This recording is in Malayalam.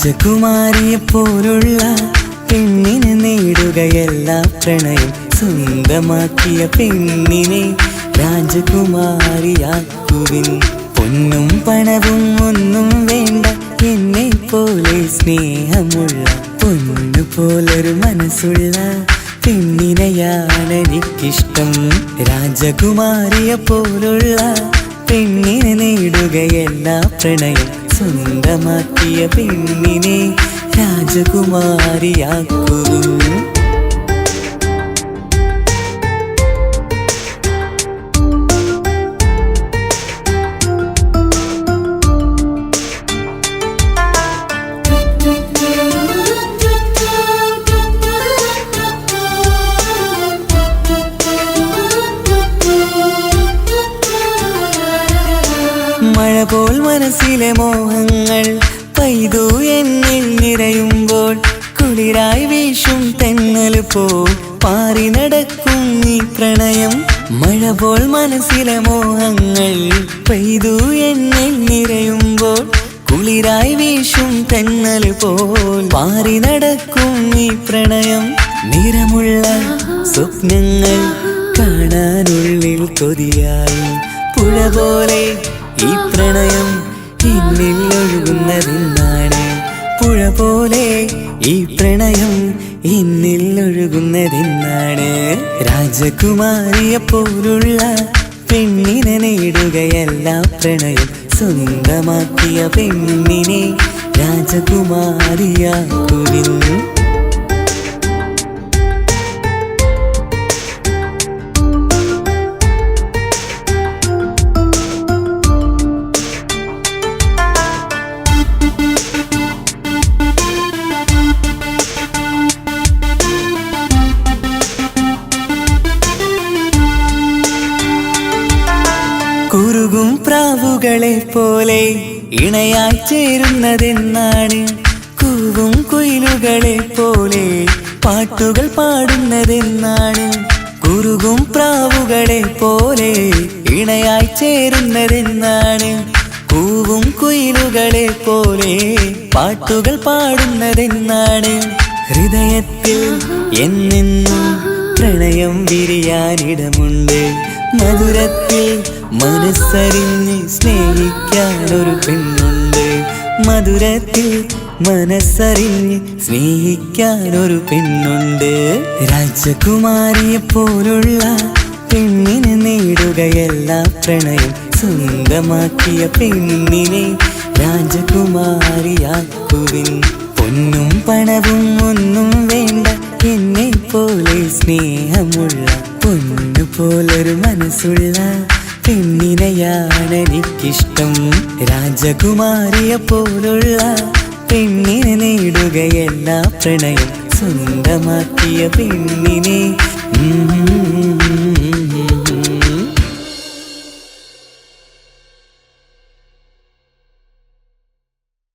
രാജകുമാരിയെ പോലുള്ള പെണ്ണിനെ നേടുകയല്ല പ്രണയം, സ്വന്തമാക്കിയ പെണ്ണിനെ രാജകുമാരിയാക്കുവിൻ. പൊന്നും പണവും ഒന്നും വേണ്ട, എന്നെ പോലെ സ്നേഹമുള്ള പൊന്നു പോലൊരു മനസ്സുള്ള പെണ്ണിനെയാണ് എനിക്കിഷ്ടം. രാജകുമാരിയെ പോലുള്ള പെണ്ണിനെ നേടുകയല്ല പ്രണയം, സ്വന്തമാക്കിയ പെണ്ണിനെ രാജകുമാരിയാക്കും. മഴ പോൽ മനസ്സിലെ മോഹങ്ങൾ പെയ്തു എന്നിൽ നിറയുമ്പോൾ, കുളിരായി വീശും തെന്നൽ പോൽ പാറി നടക്കും ഈ പ്രണയം. മഴ പോൽ മനസ്സിലെ മോഹങ്ങൾ പെയ്തു എന്നിൽ നിറയുമ്പോൾ, കുളിരായി വീശും തെന്നൽ പോൽ പാറി നടക്കും ഈ പ്രണയം. നിറമുള്ള സ്വപ്നങ്ങൾ കാണാനുള്ളിൽ കൊതിയായി, പുഴ പോലെ ഈ പ്രണയം എന്നിൽ ഒഴുകുന്നതെന്നാണ്. പുഴ പോലെ ഈ പ്രണയം എന്നിൽ ഒഴുകുന്നതെന്നാണ്. രാജകുമാരിയെ പോലുള്ള പെണ്ണിനെ നേടുകയല്ല പ്രണയം, സ്വന്തമാക്കിയ പെണ്ണിനെ രാജകുമാരിയാക്കുവിൻ. കുറുകും പ്രാവുകളെ പോലെ ഇണയായി ചേരുന്നതെന്നാണ്, കൂവും കുയിലുകളെ പോലെ പാട്ടുകൾ പാടുന്നതെന്നാണ്. കുറുകും പ്രാവുകളെ പോലെ ഇണയായി ചേരുന്നതെന്നാണ്, കൂവും കുയിലുകളെ പോലെ പാട്ടുകൾ പാടുന്നതെന്നാണ്. ഹൃദയത്തിൽ എന്നെന്നും പ്രണയം വിരിയാനിടമുണ്ട്, മധുരത്തിൽ മനസ്സറിഞ്ഞ് സ്നേഹിക്കാനൊരു പെണ്ണുണ്ട്. മധുരത്തിൽ മനസ്സറിഞ്ഞ് സ്നേഹിക്കാനൊരു പെണ്ണുണ്ട്. രാജകുമാരിയെ പോലുള്ള പെണ്ണിനെ നേടുകയല്ല പ്രണയം, സ്വന്തമാക്കിയ പെണ്ണിനെ രാജകുമാരിയാക്കുവിൻ. പൊന്നും പണവും ഒന്നും വേണ്ട, എന്നെ പോലെ സ്നേഹമുള്ള പൊന്നു പോലൊരു മനസ്സുള്ള പെണ്ണിനെയാണ് എനിക്കിഷ്ടം. രാജകുമാരിയെ പോലുള്ള പെണ്ണിനെ നേടുകയല്ല പ്രണയം, സ്വന്തമാക്കിയ പെണ്ണിനെ